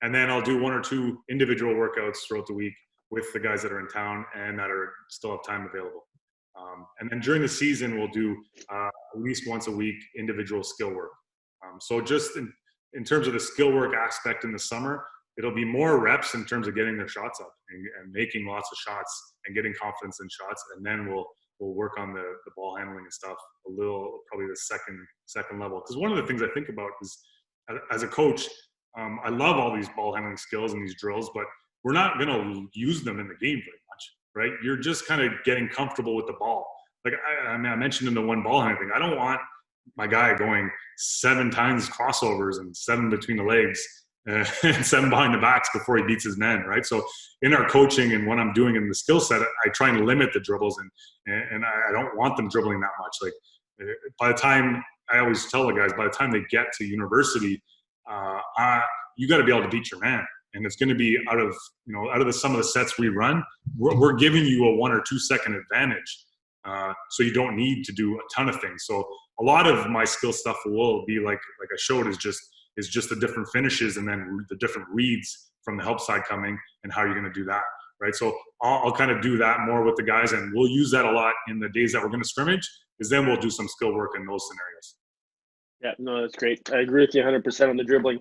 And then I'll do 1 or 2 individual workouts throughout the week with the guys that are in town and that are still have time available. And then during the season, we'll do at least once a week individual skill work. So just in terms of the skill work aspect in the summer, it'll be more reps in terms of getting their shots up and making lots of shots and getting confidence in shots. And then we'll work on the ball handling and stuff a little, probably the second level. Because one of the things I think about is as a coach, I love all these ball handling skills and these drills, but we're not going to use them in the game very much, right? You're just kind of getting comfortable with the ball. Like I mentioned in the one ball handling thing, I don't want my guy going 7 times crossovers and 7 between the legs and 7 behind the backs before he beats his men, right? So in our coaching and what I'm doing in the skill set, I try and limit the dribbles and I don't want them dribbling that much. Like by the time, I always tell the guys, by the time they get to university, you got to be able to beat your man, and it's going to be out of some of the sets we run. We're giving you a 1 or 2 second advantage, so you don't need to do a ton of things. So a lot of my skill stuff will be like I showed is just the different finishes and then the different reads from the help side coming and how you're going to do that, right? So I'll kind of do that more with the guys, and we'll use that a lot in the days that we're going to scrimmage, because then we'll do some skill work in those scenarios. Yeah, no, that's great. I agree with you 100% on the dribbling.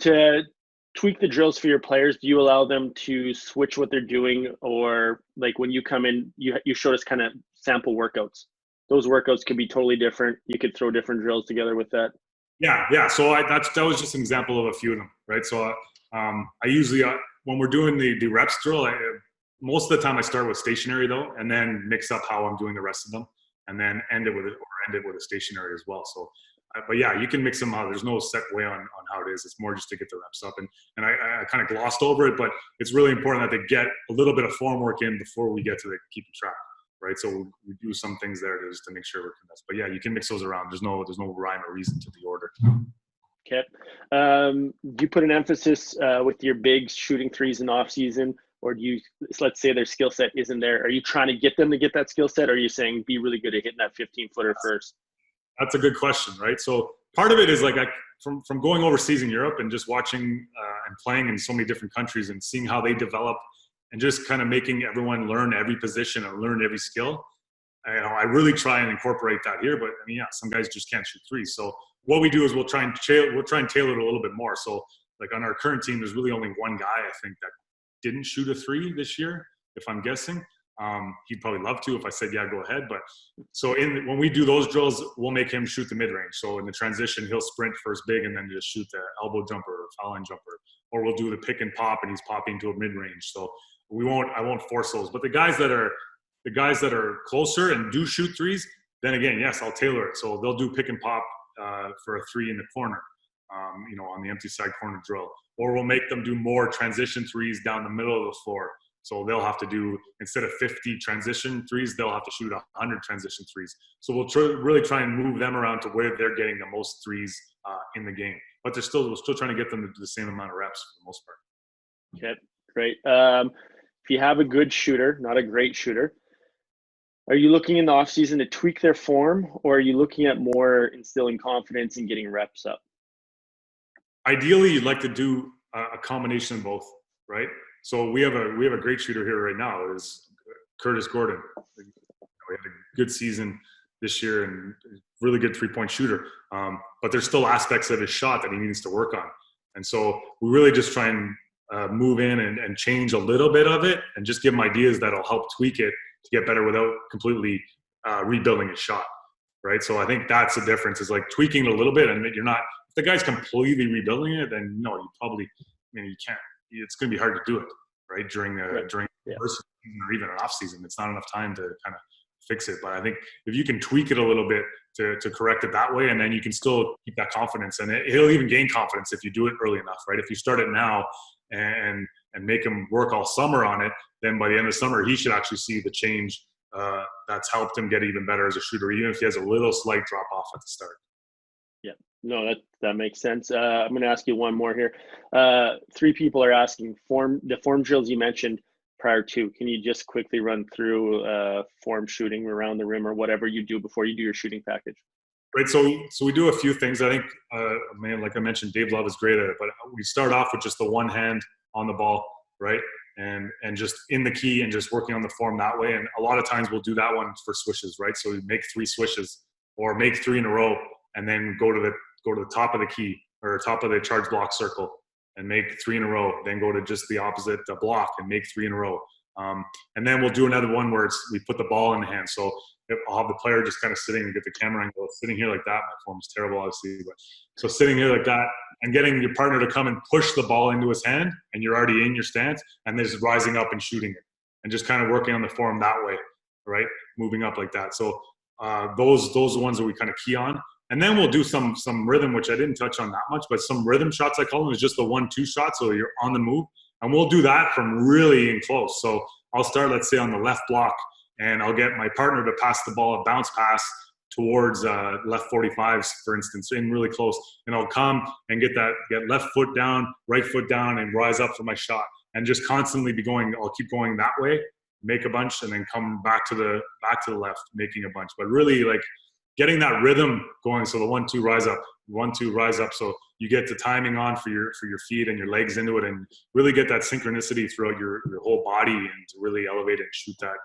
To tweak the drills for your players, do you allow them to switch what they're doing, or like when you come in, you showed us kind of sample workouts. Those workouts could be totally different. You could throw different drills together with that. Yeah. So that was just an example of a few of them, right? So I usually when we're doing the reps drill, most of the time I start with stationary though, and then mix up how I'm doing the rest of them, and then end it with a stationary as well. So, but yeah, you can mix them out. There's no set way on how it is. It's more just to get the reps up, and I kind of glossed over it, but it's really important that they get a little bit of form work in before we get to the keeping track, right? So we do some things there just to make sure we're convinced. But yeah, you can mix those around. There's no rhyme or reason to the order. Okay. Do you put an emphasis with your bigs shooting threes in off season, or do you, let's say their skill set isn't there, are you trying to get them to get that skill set, or are you saying be really good at hitting that 15-footer first? That's a good question, right? So part of it is like from going overseas in Europe and just watching and playing in so many different countries and seeing how they develop and just kind of making everyone learn every position and learn every skill. I really try and incorporate that here, but I mean, yeah, some guys just can't shoot threes. So what we do is we'll try and tailor it a little bit more. So like on our current team, there's really only one guy I think that didn't shoot a 3 this year, if I'm guessing. He'd probably love to if I said, yeah, go ahead. But so when we do those drills, we'll make him shoot the mid-range. So in the transition, he'll sprint first big and then just shoot the elbow jumper or foul line jumper. Or we'll do the pick and pop and he's popping to a mid-range. So I won't force those. But the guys that are closer and do shoot threes, then again, yes, I'll tailor it. So they'll do pick and pop for a 3 in the corner, on the empty side corner drill. Or we'll make them do more transition threes down the middle of the floor. So they'll have to do, instead of 50 transition threes, they'll have to shoot 100 transition threes. So we'll really try and move them around to where they're getting the most threes in the game. But we're still trying to get them to do the same amount of reps for the most part. Okay, great. If you have a good shooter, not a great shooter, are you looking in the off season to tweak their form, or are you looking at more instilling confidence and getting reps up? Ideally, you'd like to do a combination of both, right? So we have a great shooter here right now. It is Curtis Gordon. We had a good season this year and really good 3-point shooter. But there's still aspects of his shot that he needs to work on. And so we really just try and move in and change a little bit of it and just give him ideas that'll help tweak it to get better without completely rebuilding his shot, right? So I think that's the difference, is like tweaking it a little bit, and you're not, if the guy's completely rebuilding it, then no, you probably, you can't, it's going to be hard to do it, right? During Yeah. first season or even an off season, it's not enough time to kind of fix it. But I think if you can tweak it a little bit to correct it that way, and then you can still keep that confidence, and he'll even gain confidence if you do it early enough, right? If you start it now and make him work all summer on it, then by the end of summer, he should actually see the change that's helped him get even better as a shooter, even if he has a little slight drop off at the start. Yeah, no, that makes sense. I'm going to ask you one more here. 3 people are asking the form drills you mentioned prior to. Can you just quickly run through form shooting around the rim or whatever you do before you do your shooting package? Right, so we do a few things. I think, like I mentioned, Dave Love is great at it, but we start off with just the one hand on the ball, right? And just in the key and just working on the form that way. And a lot of times we'll do that one for swishes, right? So we make 3 swishes or make 3 in a row, and then go to the top of the key or top of the charge block circle and make 3 in a row. Then go to just the opposite block and make 3 in a row. And then we'll do another one where we put the ball in the hand. So I'll have the player just kind of sitting and get the camera angle, sitting here like that. My form's terrible, obviously, but so sitting here like that and getting your partner to come and push the ball into his hand, and you're already in your stance, and then just rising up and shooting it, and just kind of working on the form that way, right? Moving up like that. So those are the ones that we kind of key on. And then we'll do some rhythm, which I didn't touch on that much, but some rhythm shots, I call them, is just the 1-2 shot. So you're on the move, and we'll do that from really in close. So I'll start, let's say, on the left block, and I'll get my partner to pass the ball, a bounce pass towards left 45s, for instance, in really close. And I'll come and get left foot down, right foot down, and rise up for my shot. And just constantly I'll keep going that way, make a bunch, and then come back to the left, making a bunch. But really, like, getting that rhythm going. So the 1-2 rise up, 1-2 rise up. So you get the timing on for your feet and your legs into it, and really get that synchronicity throughout your whole body, and to really elevate it and shoot that